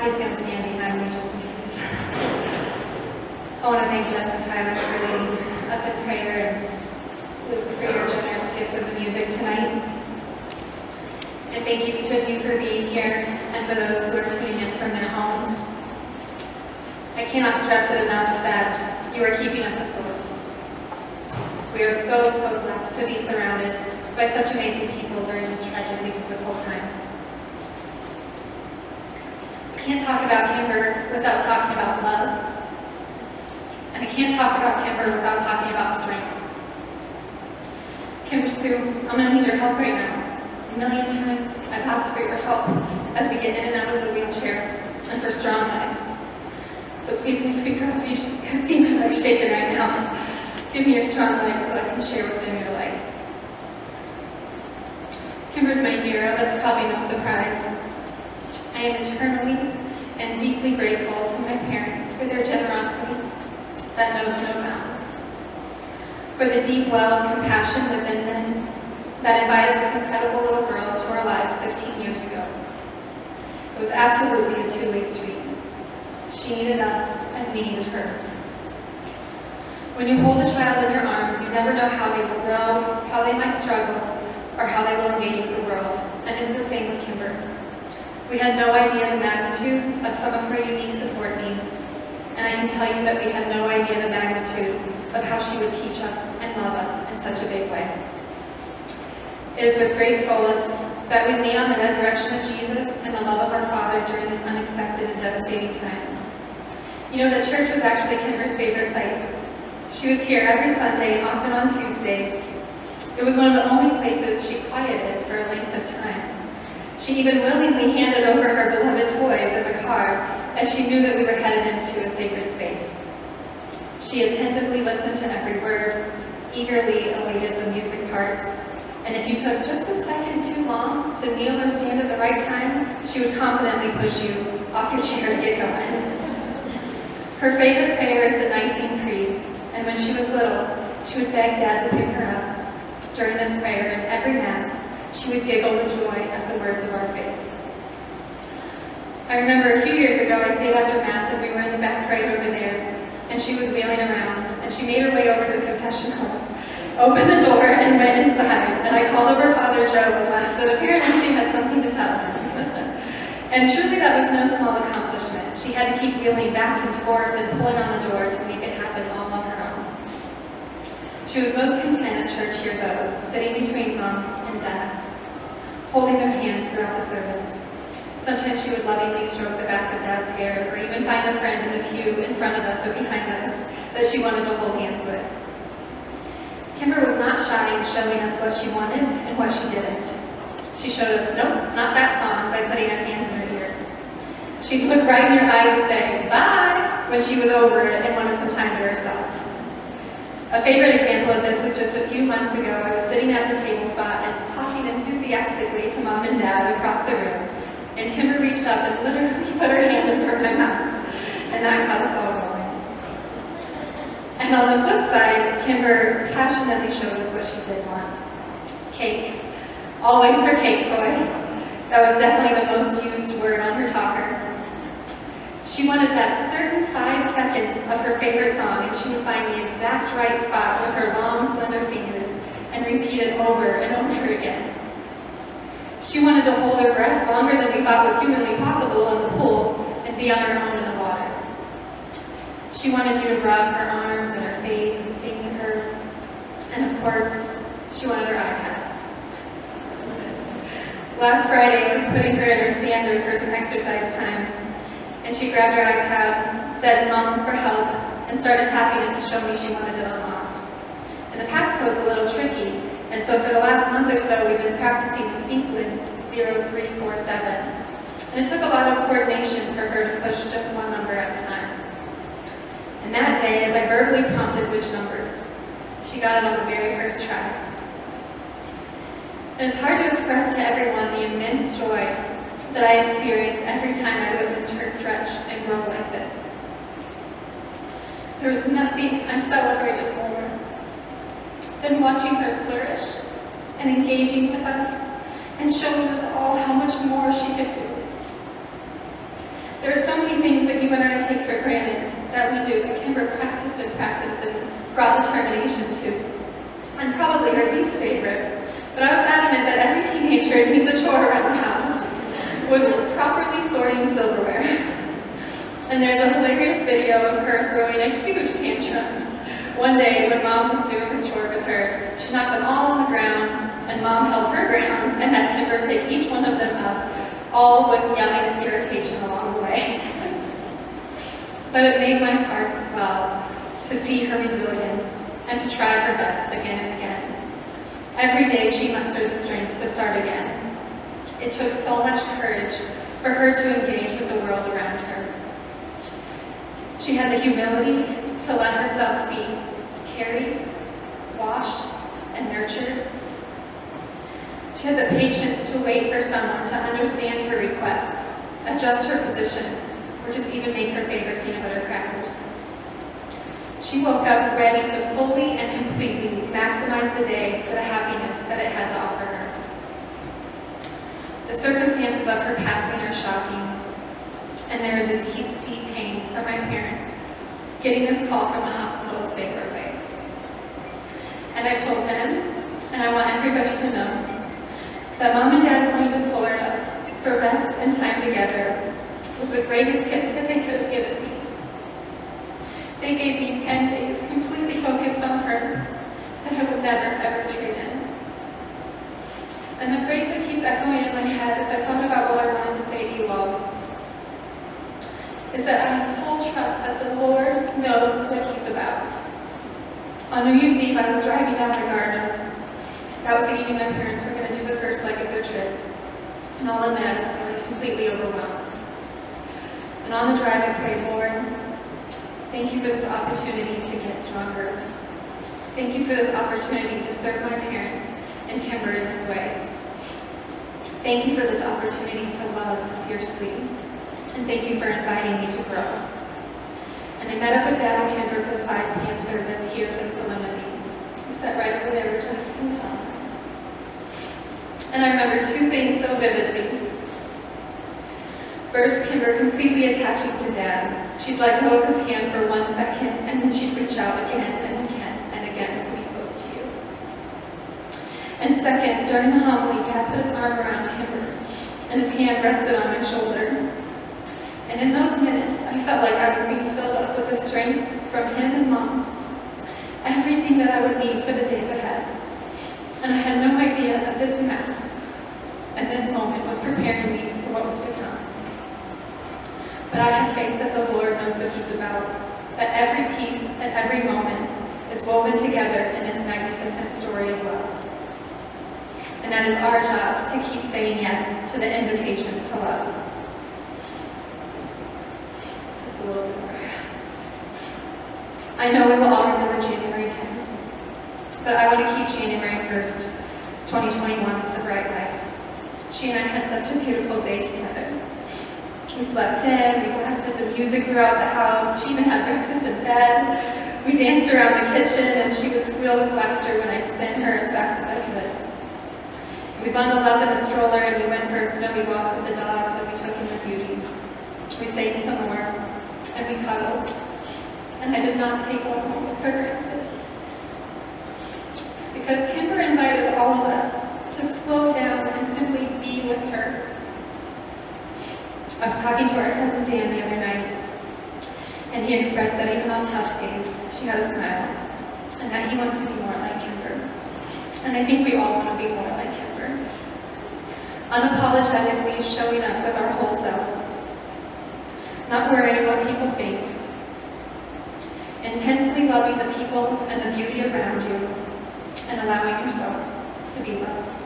Abby's going to stand behind me just in case. I want to thank Jess and Tyler for leading us in prayer and Luke for your generous gift of the music tonight. And thank you each of you for being here and for those who are tuning in from their homes. I cannot stress it enough that you are keeping us afloat. We are so, so blessed to be surrounded by such amazing people during this tragically difficult time. I can't talk about Kimber without talking about love. And I can't talk about Kimber without talking about strength. Kimber Sue, I'm going to need your help right now. A million times I've asked for your help as we get in and out of the wheelchair and for strong legs. So please, my sweet girl, if you can see my legs shaking right now, give me your strong legs so I can share with them your light. Kimber's my hero, that's probably no surprise. I am eternally and deeply grateful to my parents for their generosity that knows no bounds, for the deep well of compassion within them that invited this incredible little girl to our lives 15 years ago. It was absolutely a two-way street. She needed us, and we needed her. When you hold a child in your arms, you never know how they will grow, how they might struggle, or how they will engage with the world. And it was the same with Kimber. We had no idea the magnitude of some of her unique support needs, and I can tell you that we had no idea the magnitude of how she would teach us and love us in such a big way. It is with great solace that we lean on the resurrection of Jesus and the love of our Father during this unexpected and devastating time. You know that church was actually Kimber's favorite place. She was here every Sunday, often on Tuesdays. It was one of the only places she quieted for a length of time. She even willingly handed over her beloved toys in the car as she knew that we were headed into a sacred space. She attentively listened to every word, eagerly awaited the music parts, and if you took just a second too long to kneel or stand at the right time, she would confidently push you off your chair to get going. Her favorite prayer is the Nicene Creed, and when she was little, she would beg Dad to pick her up. During this prayer, and every Mass, she would giggle with joy at the words of our faith. I remember a few years ago, I stayed after Mass and we were in the back right over there, and she was wheeling around, and she made her way over to the confessional, opened the door, and went inside, and I called over Father Joe and laughed that apparently she had something to tell him. And truly that was no small accomplishment. She had to keep wheeling back and forth and pulling on the door to make it happen all on her own. She was most content at church here, though, sitting between Mom and Dad, holding their hands throughout the service. Sometimes she would lovingly stroke the back of Dad's hair, or even find a friend in the pew in front of us or behind us that she wanted to hold hands with. Kimber was not shy in showing us what she wanted and what she didn't. She showed us, nope, not that song, by putting her hands in her ears. She'd look right in your eyes and say, bye, when she was over it and wanted some time to herself. A favorite example of this was just a few months ago. I was sitting at her table spot and talking enthusiastically to Mom and Dad across the room, and Kimber reached up and literally put her hand over my mouth, and that got us all going. And on the flip side, Kimber passionately showed us what she did want. Cake. Always her cake toy. That was definitely the most used word on her talker. She wanted that certain 5 seconds of her favorite song, and she would find the exact right spot with her long, slender fingers and repeat it over and over again. She wanted to hold her breath longer than we thought was humanly possible in the pool and be on her own in the water. She wanted you to rub her arms and her face and sing to her. And of course, she wanted her iPad. Last Friday, I was putting her at her standard for some exercise time, and she grabbed her iPad, said Mom for help, and started tapping it to show me she wanted it unlocked. And the passcode's a little tricky, and so for the last month or so, we've been practicing the sequence 0347. And it took a lot of coordination for her to push just one number at a time. And that day, as I verbally prompted which numbers, she got it on the very first try. And it's hard to express to everyone the immense joy that I experience every time I witnessed her stretch and grow like this. There was nothing I celebrated more than watching her flourish and engaging with us and showing us all how much more she could do. There are so many things that you and I take for granted that we do, that Kimber practiced and brought determination to. And probably her least favorite, but I was adamant that every teenager needs a chore around the house, was properly sorting silverware. And there's a hilarious video of her throwing a huge tantrum. One day, when Mom was doing this chore with her, she knocked them all on the ground, and Mom held her ground and had Kimber pick each one of them up, all with yelling and irritation along the way. But it made my heart swell to see her resilience and to try her best again and again. Every day she mustered the strength to start again. It took so much courage for her to engage with the world around her. She had the humility to let herself be carried, washed, and nurtured. She had the patience to wait for someone to understand her request, adjust her position, or just even make her favorite peanut butter crackers. She woke up ready to fully and completely maximize the day for the happiness that it had to offer her. The circumstances of her passing are shocking, and there is a deep, deep pain for my parents getting this call from the hospital as they were away. And I told them, and I want everybody to know, that Mom and Dad going to Florida for rest and time together was the greatest gift that they could have given me. They gave me 10 days completely focused on her that I would never, ever trade in. And the phrase that keeps echoing in my head as I thought about what I wanted to say to you all is that I have full trust that the Lord knows what He's about. On New Year's Eve, I was driving down to Gardner. That was the evening my parents were going to do the first leg of their trip. And all of that, I was feeling completely overwhelmed. And on the drive, I prayed, Lord, thank you for this opportunity to get stronger. Thank you for this opportunity to serve my parents and Kimber in this way. Thank you for this opportunity to love fiercely. And thank you for inviting me to grow. And I met up with Dad and Kimber for the 5 p.m. service here for the solemnity. We sat right over there with Jessica and Tom. And I remember 2 things so vividly. First, Kimber completely attaching to Dad. She'd let go of his hand for 1 second, and then she'd reach out again and again and again to be close to you. And second, during the homily, Dad put his arm around Kimber, and his hand rested on my shoulder. And in those minutes, I felt like I was being filled up with the strength from him and Mom. Everything that I would need for the days ahead. And I had no idea that this mess and this moment was preparing me for what was to come. But I have faith that the Lord knows what He's about, that every piece and every moment is woven together in this magnificent story of love. And that is our job to keep saying yes to the invitation to love. Just a little bit more. I know we will all remember January 10th, but I want to keep January 1st, 2021 as the bright light. She and I had such a beautiful day together. We slept in, we blasted the music throughout the house, she even had breakfast in bed. We danced around the kitchen and she would squeal with laughter when I'd spin her as fast as I could. We bundled up in a stroller and we went for a snowy walk with the dogs that we took in the beauty. We sang some more and we cuddled. And I did not take one moment for granted. Because Kimber invited all of us to slow down and simply be with her. I was talking to our cousin Dan the other night, and he expressed that even on tough days, she had a smile, and that he wants to be more like Kimber. And I think we all want to be more like Kimber. Unapologetically showing up with our whole selves, not worrying what people think, intensely loving the people and the beauty around you, and allowing yourself to be loved.